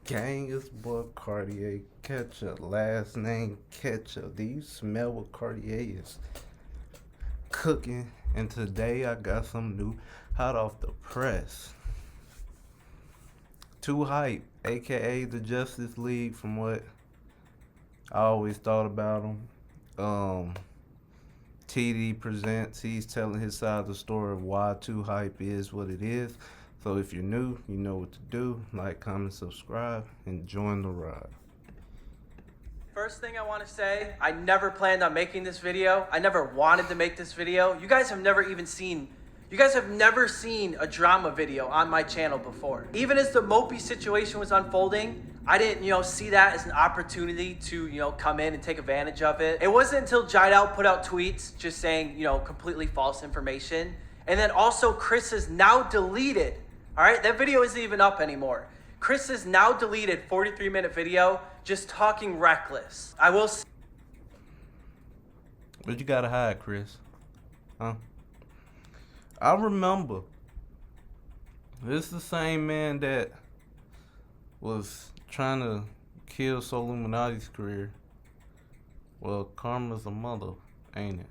Gang, it's boy Cartier Ketchup. Last name Ketchup. Do you smell what Cartier is cooking? And today I got some new hot off the press. LHype, aka the Justice League, from what I always thought about him. TDPresents, he's telling his side of the story of why LHype is what it is. So if you're new, you know what to do. Like, comment, subscribe, and join the ride. First thing I want to say, I never planned on making this video. I never wanted to make this video. You guys have never seen a drama video on my channel before. Even as the mopi situation was unfolding, I didn't, see that as an opportunity to, come in and take advantage of it. It wasn't until Jidal put out tweets just saying, completely false information. And then also Chris has now deleted, all right? That video isn't even up anymore. Chris has now deleted 43-minute video just talking reckless. I will say. What you gotta hide, Chris? Huh? I remember. This is the same man that was trying to kill Soluminati's career. Well, karma's a mother, ain't it?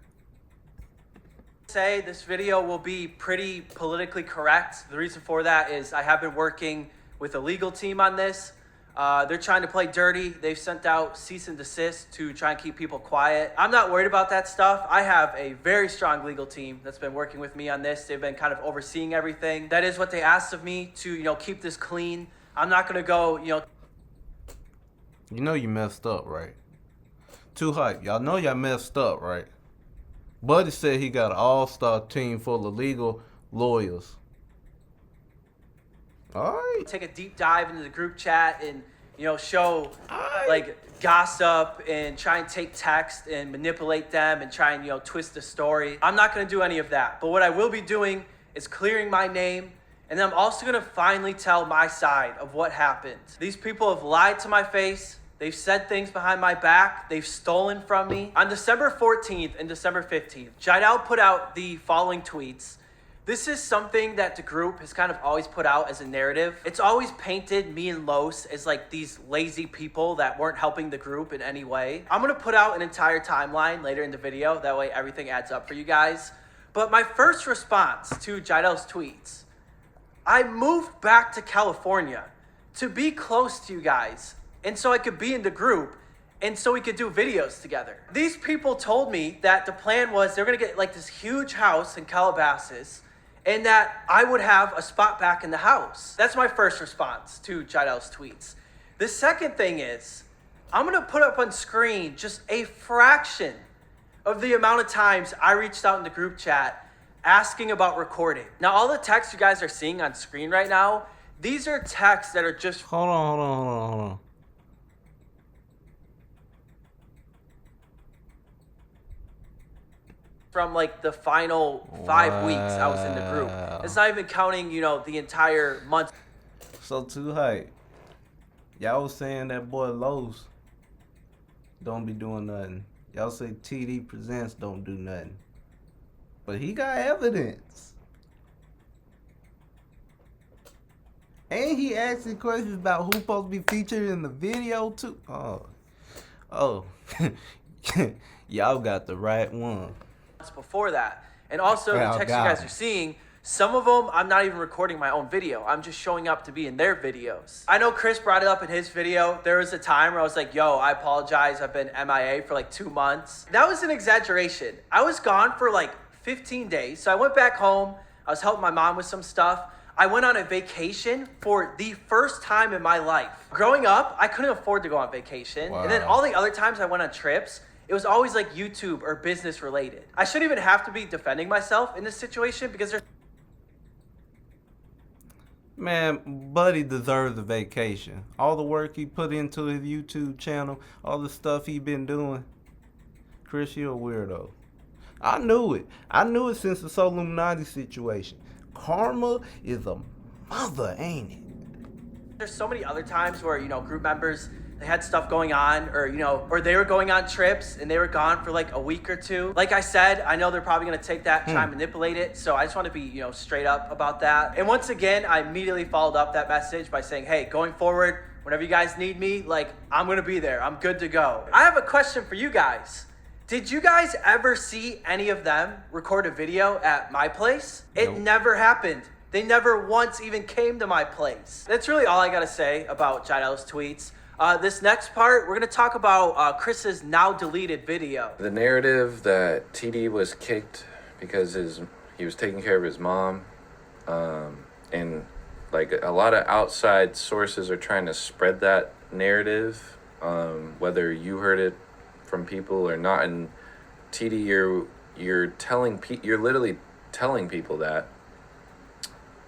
Say this video will be pretty politically correct. The reason for that is I have been working with a legal team on this. They're trying to play dirty. They've sent out cease and desist to try and keep people quiet. I'm not worried about that stuff. I have a very strong legal team that's been working with me on this. They've been kind of overseeing everything. That is what they asked of me to, keep this clean. I'm not gonna go, You know you messed up, right? LHype, y'all know y'all messed up, right? Buddy said he got an all-star team full of legal lawyers. All right. Take a deep dive into the group chat and, show like gossip and try and take text and manipulate them and try and, twist the story. I'm not going to do any of that. But what I will be doing is clearing my name. And then I'm also going to finally tell my side of what happened. These people have lied to my face. They've said things behind my back. They've stolen from me. On December 14th and December 15th, Jidal put out the following tweets. This is something that the group has kind of always put out as a narrative. It's always painted me and Los as like these lazy people that weren't helping the group in any way. I'm gonna put out an entire timeline later in the video. That way everything adds up for you guys. But my first response to Jidal's tweets, I moved back to California to be close to you guys. And so I could be in the group and so we could do videos together. These people told me that the plan was they're gonna get like this huge house in Calabasas and that I would have a spot back in the house. That's my first response to Jidal's tweets. The second thing is, I'm gonna put up on screen just a fraction of the amount of times I reached out in the group chat asking about recording. Now, all the texts you guys are seeing on screen right now, these are texts that are just... Hold on. From like the final 5 weeks I was in the group. It's not even counting, the entire month. So LHype, y'all was saying that boy Los don't be doing nothing. Y'all say TDPresents don't do nothing. But he got evidence. And he asking questions about who's supposed to be featured in the video too. Oh. Y'all got the right one. Before that. And also the text you guys are seeing, some of them I'm not even recording my own video. I'm just showing up to be in their videos. I know Chris brought it up in his video. There was a time where I was like, yo, I apologize. I've been MIA for like 2 months. That was an exaggeration. I was gone for like 15 days. So I went back home. I was helping my mom with some stuff. I went on a vacation for the first time in my life. Growing up, I couldn't afford to go on vacation. Wow. And then all the other times I went on trips, it was always like YouTube or business related. I shouldn't even have to be defending myself in this situation because there's... Man, Buddy deserves a vacation. All the work he put into his YouTube channel, all the stuff he been doing. Chris, you're a weirdo. I knew it. I knew it since the Soluminati situation. Karma is a mother, ain't it? There's so many other times where, group members they had stuff going on, or or they were going on trips and they were gone for like a week or two. Like I said, I know they're probably gonna take that, try and manipulate it. So I just want to be straight up about that. And once again, I immediately followed up that message by saying, hey, going forward, whenever you guys need me, like, I'm gonna be there. I'm good to go. I have a question for you guys. Did you guys ever see any of them record a video at my place? Nope. It never happened. They never once even came to my place. That's really all I gotta say about Jaidel's tweets. This next part, we're gonna talk about Chris's now deleted video. The narrative that TD was kicked because he was taking care of his mom, and like a lot of outside sources are trying to spread that narrative, whether you heard it from people or not. And TD, you're literally telling people that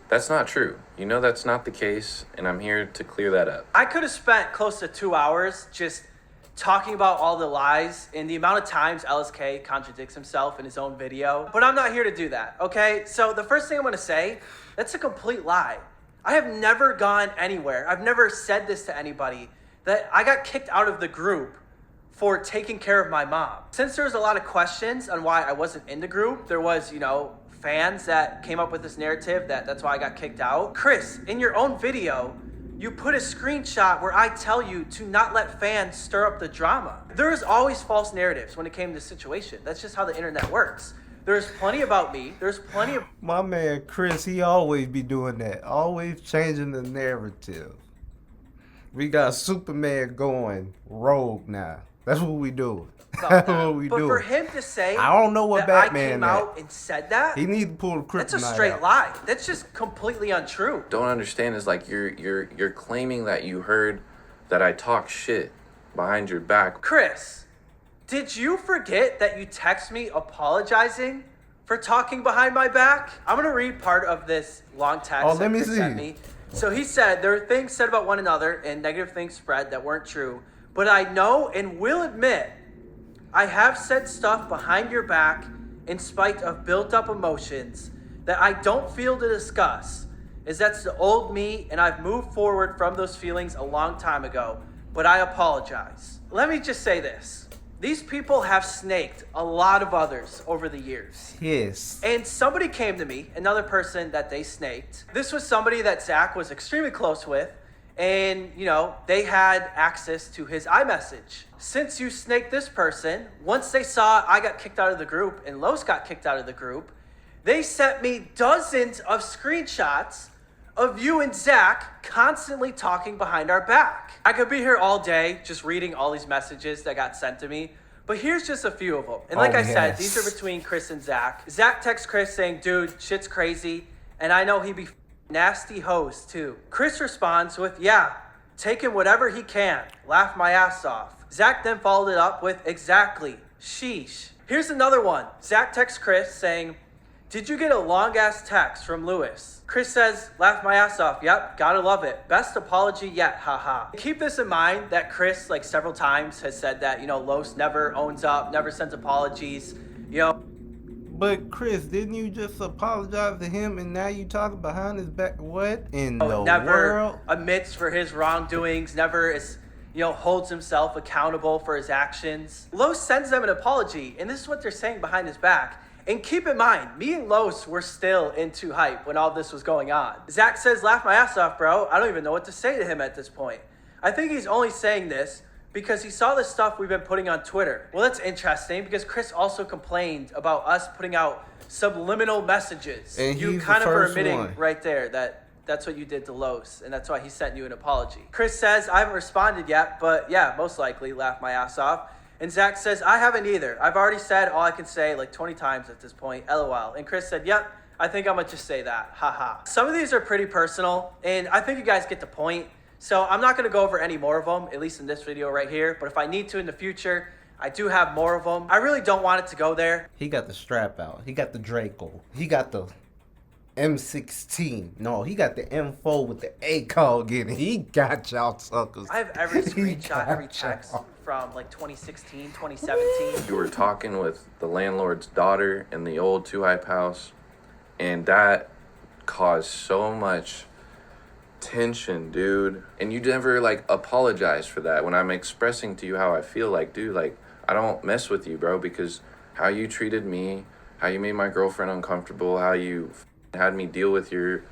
that's not true. That's not the case, and I'm here to clear that up. I could have spent close to 2 hours just talking about all the lies and the amount of times LSK contradicts himself in his own video, but I'm not here to do that, okay? So the first thing I'm gonna say, that's a complete lie. I have never gone anywhere. I've never said this to anybody, that I got kicked out of the group for taking care of my mom. Since there was a lot of questions on why I wasn't in the group, there was, fans that came up with this narrative that's why I got kicked out. Chris, in your own video, you put a screenshot where I tell you to not let fans stir up the drama. There is always false narratives when it came to this situation. That's just how the internet works. There's plenty about me. There's plenty of... My man Chris, he always be doing that. Always changing the narrative. We got Superman going rogue now. That's what we do. That's what we but do. for him to say I don't know what that Batman I came out and said that, he need to pull the kryptonite that's a straight out. lie. That's just completely untrue. Don't understand is like you're claiming that you heard that I talk shit behind your back. Chris, did you forget that you text me apologizing for talking behind my back? I'm gonna read part of this long text let me Chris see. sent me. So he said, there are things said about one another and negative things spread that weren't true, but I know and will admit I have said stuff behind your back in spite of built up emotions that I don't feel to discuss, as that's the old me and I've moved forward from those feelings a long time ago, but I apologize. Let me just say this. These people have snaked a lot of others over the years. Yes. And somebody came to me, another person that they snaked. This was somebody that Zach was extremely close with, and they had access to his iMessage. Since you snaked this person, once they saw I got kicked out of the group and Los got kicked out of the group, they sent me dozens of screenshots of you and Zach constantly talking behind our back. I could be here all day just reading all these messages that got sent to me, but here's just a few of them. And like I said, these are between Chris and Zach. Zach texts Chris saying, dude, shit's crazy, and I know he be nasty hoes too. Chris responds with, yeah, taking whatever he can, laugh my ass off. Zach then followed it up with, exactly, sheesh. Here's another one. Zach texts Chris saying, did you get a long ass text from Lewis? Chris says, laugh my ass off. Yep, gotta love it. Best apology yet, haha. Keep this in mind that Chris, like several times, has said that, Los never owns up, never sends apologies, But Chris, didn't you just apologize to him and now you talking behind his back? What in the world? Never admits for his wrongdoings, never is, holds himself accountable for his actions. Los sends them an apology, and this is what they're saying behind his back. And keep in mind, me and Los were still into LHype when all this was going on. Zach says, laugh my ass off, bro. I don't even know what to say to him at this point. I think he's only saying this because he saw the stuff we've been putting on Twitter. Well, that's interesting because Chris also complained about us putting out subliminal messages. And you he's kind the of are first admitting one. right there that that's what you did to Los, and that's why he sent you an apology. Chris says, I haven't responded yet, but yeah, most likely laugh my ass off. And Zach says, I haven't either. I've already said all I can say like 20 times at this point, LOL. And Chris said, yep, I think I'm gonna just say that, haha. Some of these are pretty personal, and I think you guys get the point. So I'm not gonna go over any more of them, at least in this video right here, but if I need to in the future, I do have more of them. I really don't want it to go there. He got the strap out. He got the Draco. He got the M16. No, he got the M4 with the ACOG in it. He got y'all suckers. I have every screenshot, every text from like 2016, 2017. You were talking with the landlord's daughter in the old LHype house, and that caused so much tension, dude. And you never like apologize for that when I'm expressing to you how I feel. Like, dude, like, I don't mess with you, bro, because how you treated me, how you made my girlfriend uncomfortable, how you had me deal with your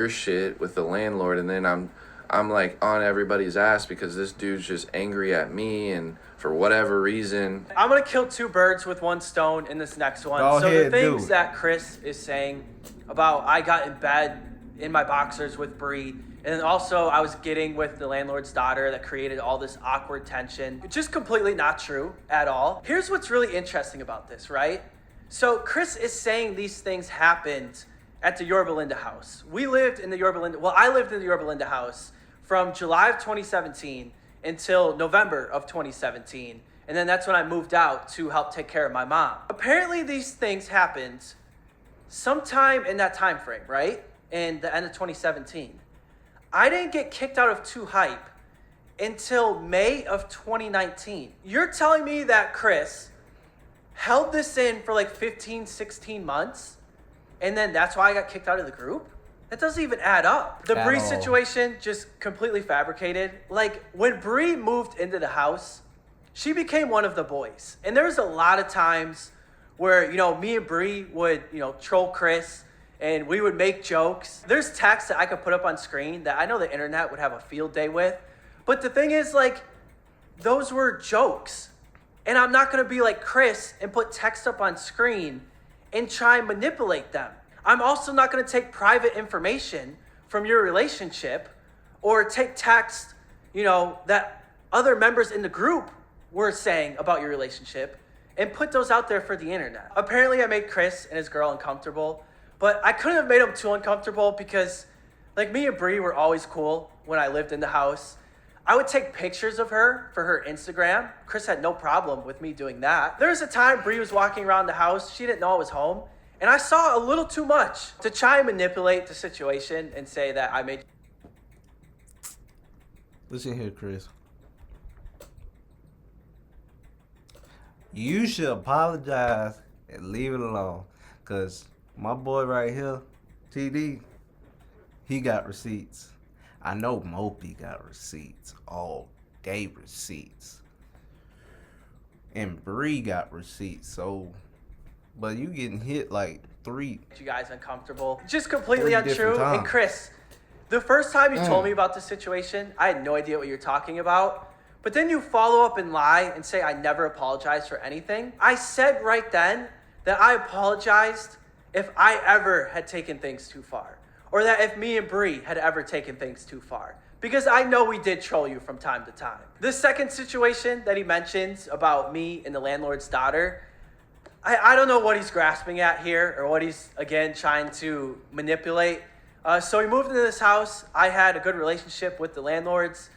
shit with the landlord, and then I'm like on everybody's ass because this dude's just angry at me and for whatever reason. I'm gonna kill two birds with one stone in this next one. Go so ahead, the things dude. that Chris is saying about I got in bed in my boxers with Bree, and then also I was getting with the landlord's daughter that created all this awkward tension. Just completely not true at all. Here's what's really interesting about this, right? So Chris is saying these things happened at the Yorba Linda house. I lived in the Yorba Linda house from July of 2017 until November of 2017. And then that's when I moved out to help take care of my mom. Apparently these things happened sometime in that time frame, right? In the end of 2017. I didn't get kicked out of LHype until May of 2019. You're telling me that Chris held this in for like 15, 16 months, and then that's why I got kicked out of the group? That doesn't even add up. The Bree situation just completely fabricated. Like, when Bree moved into the house, she became one of the boys. And there was a lot of times where, me and Bree would, troll Chris, and we would make jokes. There's text that I could put up on screen that I know the internet would have a field day with. But the thing is, like, those were jokes. And I'm not gonna be like Chris and put text up on screen and try and manipulate them. I'm also not gonna take private information from your relationship or take text, that other members in the group were saying about your relationship and put those out there for the internet. Apparently I made Chris and his girl uncomfortable, but I couldn't have made them too uncomfortable because like me and Bree were always cool when I lived in the house. I would take pictures of her for her Instagram. Chris had no problem with me doing that. There was a time Bree was walking around the house. She didn't know I was home. And I saw a little too much to try and manipulate the situation and say that I made... Listen here, Chris. You should apologize and leave it alone. Because my boy right here, TD, he got receipts. I know Mopi got receipts. All day receipts. And Bree got receipts. So, but you getting hit like three. You guys uncomfortable. Just completely 3 untrue. different times. And Chris, the first time you told me about the situation, I had no idea what you're talking about. But then you follow up and lie and say I never apologized for anything. I said right then that I apologized if I ever had taken things too far. Or that if me and Bree had ever taken things too far. Because I know we did troll you from time to time. The second situation that he mentions about me and the landlord's daughter, I don't know what he's grasping at here or what he's, again, trying to manipulate. So we moved into this house. I had a good relationship with the landlords.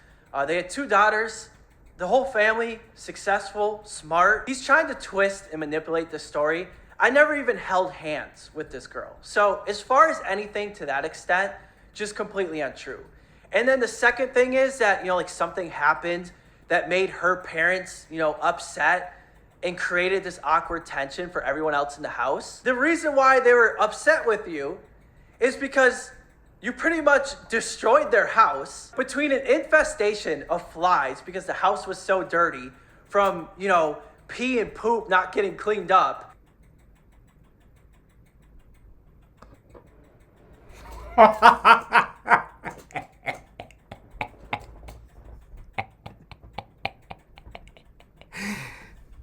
They had 2 daughters. The whole family, successful, smart. He's trying to twist and manipulate this story. I never even held hands with this girl. So as far as anything to that extent, just completely untrue. And then the second thing is that, like something happened that made her parents, upset and created this awkward tension for everyone else in the house. The reason why they were upset with you is because you pretty much destroyed their house between an infestation of flies because the house was so dirty from, pee and poop not getting cleaned up.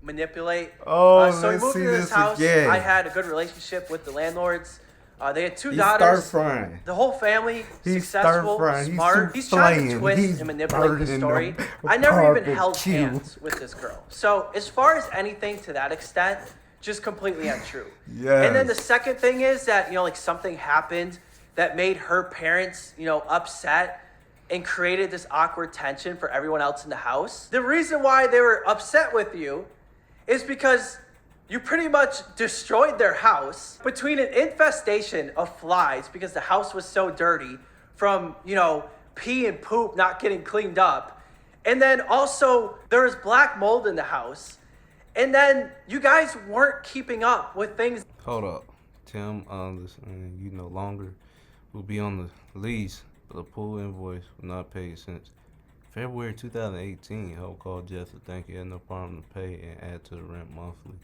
Manipulate. So we let's moved see into this this house. again. I had a good relationship with the landlords. They had 2 daughters. Stir-frying. The whole family, He's successful, stir-frying. smart. He's trying to twist and manipulate the story. I never even held hands with this girl. So as far as anything to that extent, just completely untrue. Yes. And then the second thing is that, like something happened that made her parents, upset and created this awkward tension for everyone else in the house. The reason why they were upset with you is because you pretty much destroyed their house between an infestation of flies because the house was so dirty from, pee and poop not getting cleaned up. And then also there was black mold in the house. And then you guys weren't keeping up with things. Hold up. Tim, listen, you no longer will be on the lease. The pool invoice was not paid since February 2018. Help called Jeff to thank he had no problem to pay and add to the rent monthly.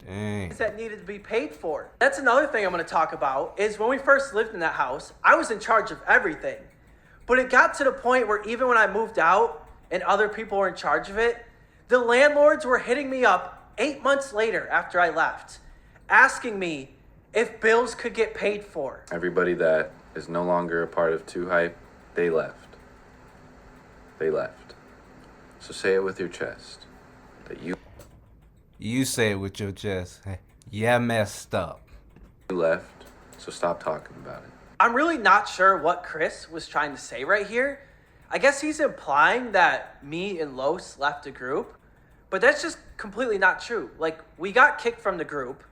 Dang. That needed to be paid for. That's another thing I'm going to talk about is when we first lived in that house, I was in charge of everything. But it got to the point where even when I moved out and other people were in charge of it, the landlords were hitting me up 8 months later after I left, asking me if bills could get paid for. Everybody that is no longer a part of LHype, they left. They left. So say it with your chest that You say it with your chest. Yeah, messed up. you left. So stop talking about it. I'm really not sure what Chris was trying to say right here. I guess he's implying that me and Los left the group, but that's just completely not true. Like, we got kicked from the group,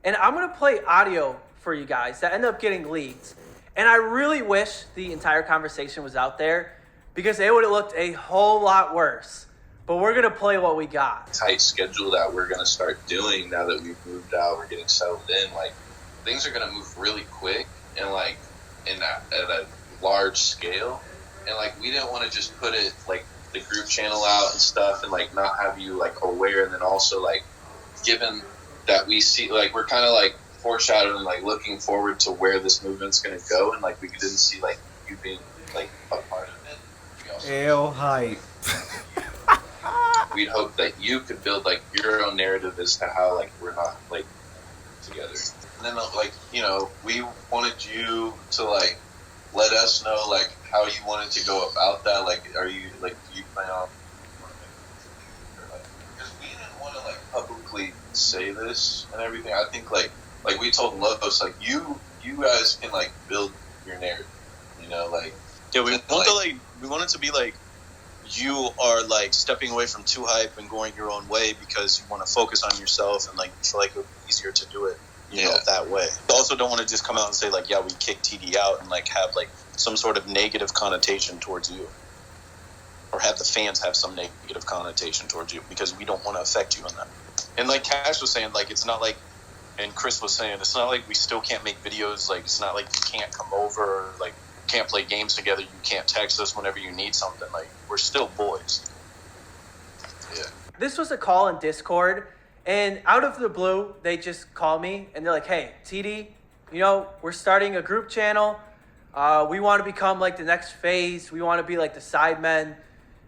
and I'm going to play audio for you guys that ended up getting leaked. And I really wish the entire conversation was out there because it would have looked a whole lot worse. But we're going to play what we got. Tight schedule that we're going to start doing now that we've moved out, we're getting settled in. Like, things are going to move really quick and, like, at a large scale. And, like, we didn't want to just put it, like, the group channel out and stuff and, like, not have you, like, aware. And then also, like, given that we see, like, we're kind of, like, foreshadowing, like, looking forward to where this movement's going to go. And, like, we didn't see, like, you being, like, a part of it. We also LHype. we'd hope that you could build, like, your own narrative as to how, like, we're not, like, together. And then, like, you know, we wanted you to, like, let us know, like, how you wanted to go about that. Like, are you, like, do you plan on, because we didn't want to, like, publicly say this and everything. I think, like we told Lopez, like, you guys can, like, build your narrative, you know, like. Yeah, we want it to be, like, you are, like, stepping away from LHype and going your own way because you want to focus on yourself and, like, you feel like it would be easier to do it, you know, that way. You also don't want to just come out and say, like, yeah, we kicked TD out and, like, have, like, some sort of negative connotation towards you. Or have the fans have some negative connotation towards you because we don't want to affect you in that. And, like Cash was saying, like, it's not like, and Chris was saying, it's not like we still can't make videos. Like, it's not like you can't come over, like, can't play games together, you can't text us whenever you need something. Like, we're still boys. Yeah. This was a call in Discord, and out of the blue, they just call me, and they're like, hey, TD, you know, we're starting a group channel. We want to become, like, the next phase. We want to be, like, the sidemen.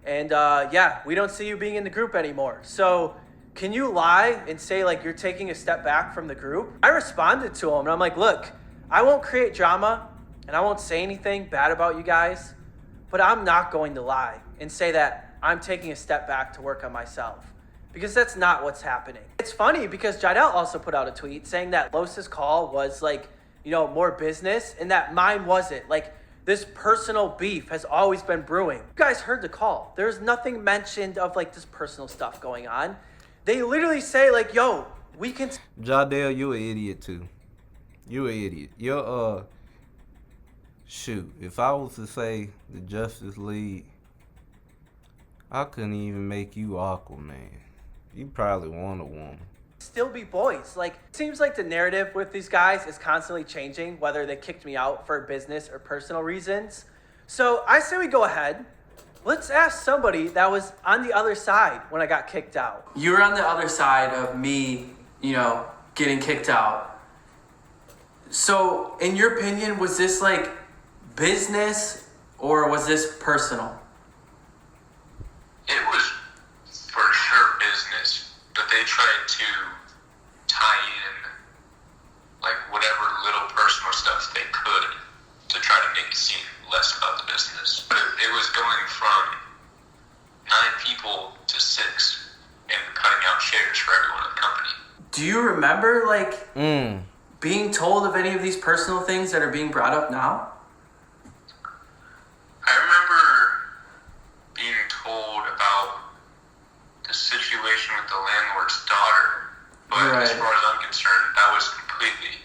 And, yeah, we don't see you being in the group anymore. So can you lie and say, like, you're taking a step back from the group? I responded to him, and I'm like, look, I won't create drama, and I won't say anything bad about you guys, but I'm not going to lie and say that I'm taking a step back to work on myself, because that's not what's happening. It's funny because Jidel also put out a tweet saying that Los's call was, like, you know, more business and that mine wasn't. Like, this personal beef has always been brewing. You guys heard the call. There's nothing mentioned of, like, this personal stuff going on. They literally say, like, yo, we can... Jidel, you an idiot too. You an idiot. You're, shoot, if I was to say the Justice League, I couldn't even make you Aquaman. You probably want a woman. Still be boys. Like, it seems like the narrative with these guys is constantly changing, whether they kicked me out for business or personal reasons. So I say we go ahead. Let's ask somebody that was on the other side when I got kicked out. You were on the other side of me, you know, getting kicked out. So, in your opinion, was this, like, business or was this personal? It was for sure business, but they tried to tie in, like, whatever little personal stuff they could to try to make it seem less about the business. But it was going from 9 people to 6 and cutting out shares for everyone in the company. Do you remember, like, being told of any of these personal things that are being brought up now? I remember being told about the situation with the landlord's daughter, but as far as I'm concerned, that was completely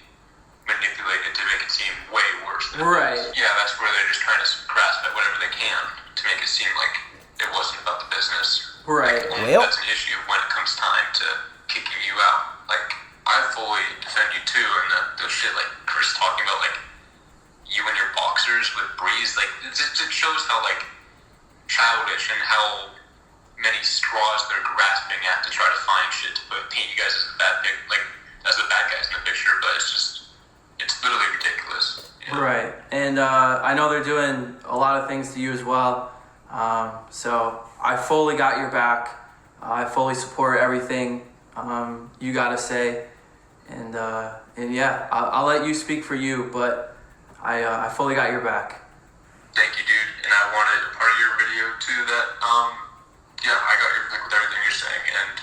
manipulated to make it seem way worse than it was. Yeah, that's where they're just trying to grasp at whatever they can to make it seem like it wasn't about the business. Right. Like, Well, that's an issue when it comes time to kicking you out. Like, I fully defend you too, and the shit like Chris talking about, like, you and your boxers with Breeze, like it shows how like childish and how many straws they're grasping at to try to find shit to paint you guys as the bad guys in the picture. But it's literally ridiculous. You know? Right, and I know they're doing a lot of things to you as well. So I fully got your back. I fully support everything you got to say, and yeah, I'll let you speak for you, but I fully got your back. Thank you, dude. And I wanted a part of your video too. That yeah, I got your back with everything you're saying, and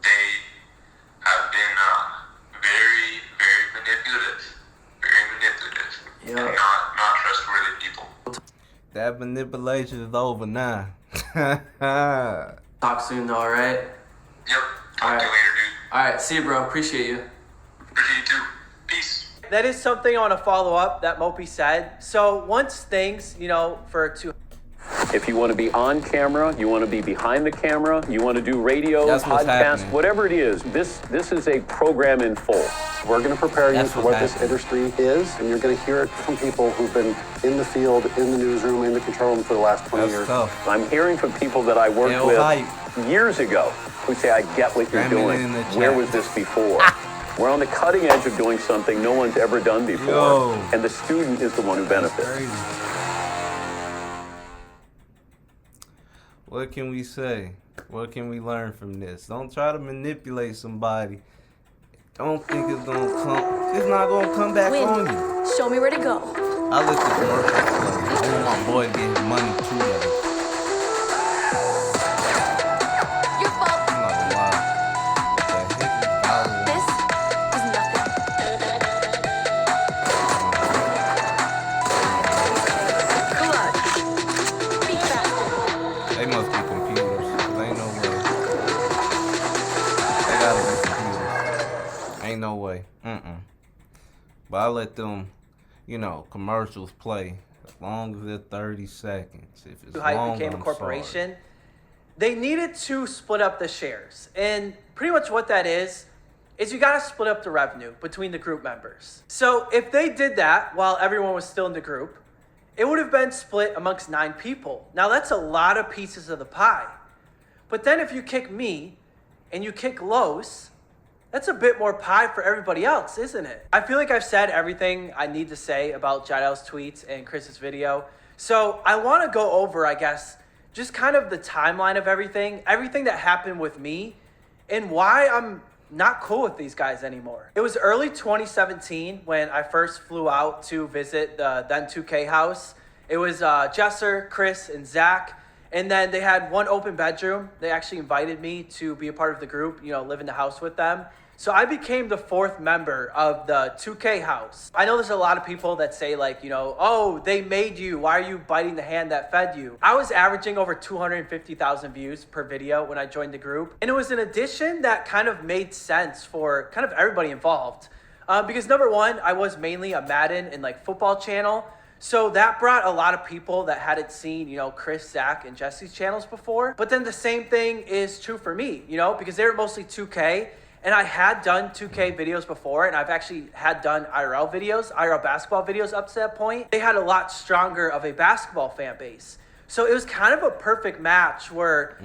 they have been very, very manipulative, Yeah. and not trustworthy people. That manipulation is over now. Talk soon, though, all right? Yep. Talk to you later, dude. All right, see you, bro. Appreciate you. Appreciate you too. Peace. That is something I want to follow up that Mopi said. So once things, for two. If you want to be on camera, you want to be behind the camera, you want to do radio, That's what's podcast, happening. whatever it is, this is a program in full. We're going to prepare you That's for what's what this happening. industry is, and you're going to hear it from people who've been in the field, in the newsroom, in the control room for the last 20 That's years. tough. I'm hearing from people that I worked with years ago who say, I get what you're Diamond doing. in the Where chat. was this before? We're on the cutting edge of doing something no one's ever done before, Yo. and the student is the one who benefits. Crazy. What can we say? What can we learn from this? Don't try to manipulate somebody. Don't think it's not gonna come back on you. Win. Show me where to go. I let the commercial play. I want my boy to get his money too. Your fault. I'm not gonna lie. What the heck is Dollar? This is nothing. Clutch. Be faster. They must be computers. 'Cause ain't no way. They gotta be computers. Ain't no way. But I let them, commercials play as long as they're 30 seconds. If it's LHype long, became a I'm corporation, sorry. they needed to split up the shares. And pretty much what that is you got to split up the revenue between the group members. So if they did that while everyone was still in the group, it would have been split amongst 9 people. Now that's a lot of pieces of the pie. But then if you kick me and you kick Los, that's a bit more pie for everybody else, isn't it? I feel like I've said everything I need to say about Jaidel's tweets and Chris's video. So I want to go over, I guess, just kind of the timeline of everything that happened with me, and why I'm not cool with these guys anymore. It was early 2017 when I first flew out to visit the then 2K house. It was Jesser, Chris, and Zach. And then they had one open bedroom. They actually invited me to be a part of the group, live in the house with them. So I became the 4th member of the 2K house. I know there's a lot of people that say oh, they made you. Why are you biting the hand that fed you? I was averaging over 250,000 views per video when I joined the group. And it was an addition that kind of made sense for kind of everybody involved. Because number one, I was mainly a Madden and football channel. So that brought a lot of people that hadn't seen, Chris, Zach, and Jesse's channels before. But then the same thing is true for me, because they were mostly 2K. And I had done 2K videos before, and I've actually had done IRL basketball videos up to that point. They had a lot stronger of a basketball fan base. So it was kind of a perfect match where,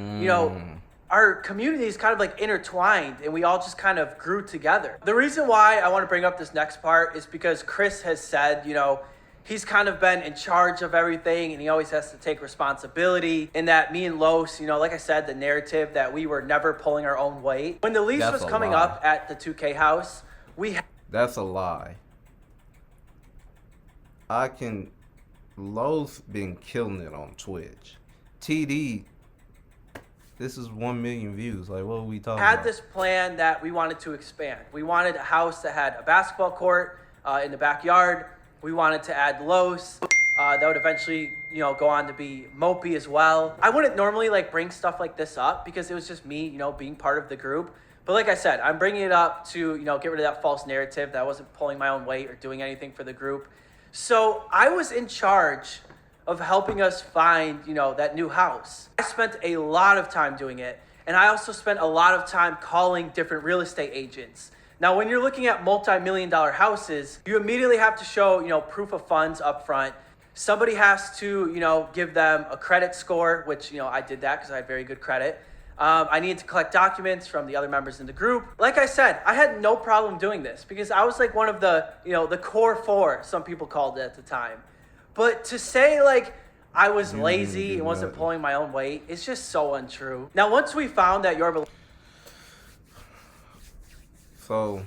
our community is kind of intertwined, and we all just kind of grew together. The reason why I want to bring up this next part is because Chris has said, he's kind of been in charge of everything, and he always has to take responsibility. And that me and Los, like I said, the narrative that we were never pulling our own weight. When the lease That's was a coming lie. up at the 2K house, That's a lie. Lowe's been killing it on Twitch. TD, this is 1 million views. What are we talking had about? this plan that we wanted to expand. We wanted a house that had a basketball court in the backyard. We wanted to add Los. That would eventually, go on to be Mopi as well. I wouldn't normally bring stuff like this up because it was just me, being part of the group. But like I said, I'm bringing it up to, get rid of that false narrative that I wasn't pulling my own weight or doing anything for the group. So I was in charge of helping us find, that new house. I spent a lot of time doing it. And I also spent a lot of time calling different real estate agents. Now, when you're looking at multi-million-dollar houses, you immediately have to show, proof of funds up front. Somebody has to, give them a credit score, which, I did that because I had very good credit. I needed to collect documents from the other members in the group. Like I said, I had no problem doing this because I was like one of the, the core four, some people called it at the time. But to say like I was lazy and wasn't pulling my own weight, it's just so untrue. Now, once we found that your... So,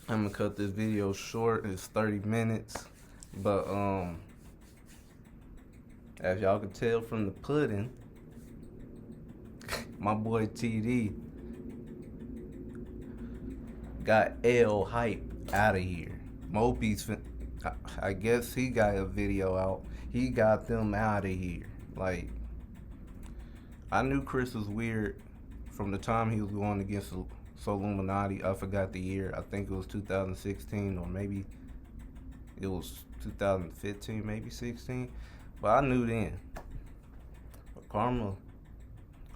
I'm gonna cut this video short. It's 30 minutes. But, as y'all can tell from the pudding, my boy TD got LHype out of here. Mopi's, I guess he got a video out. He got them out of here. Like, I knew Chris was weird from the time he was going against Illuminati. I forgot the year. I think it was 2016 or maybe it was 2015, maybe 16. But I knew then. But karma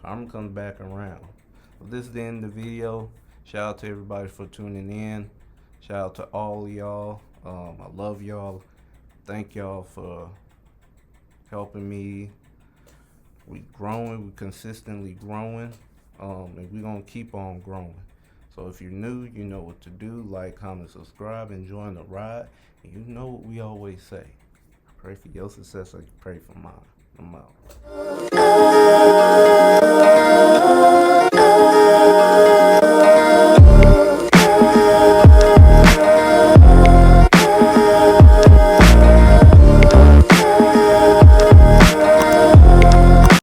comes back around. So this is the end of the video. Shout out to everybody for tuning in. Shout out to all of y'all. I love y'all. Thank y'all for helping me. We growing. We consistently growing. And we're going to keep on growing. So if you're new, you know what to do. Like, comment, subscribe, and join the ride. And you know what we always say. Pray for your success like you pray for mine. I'm out.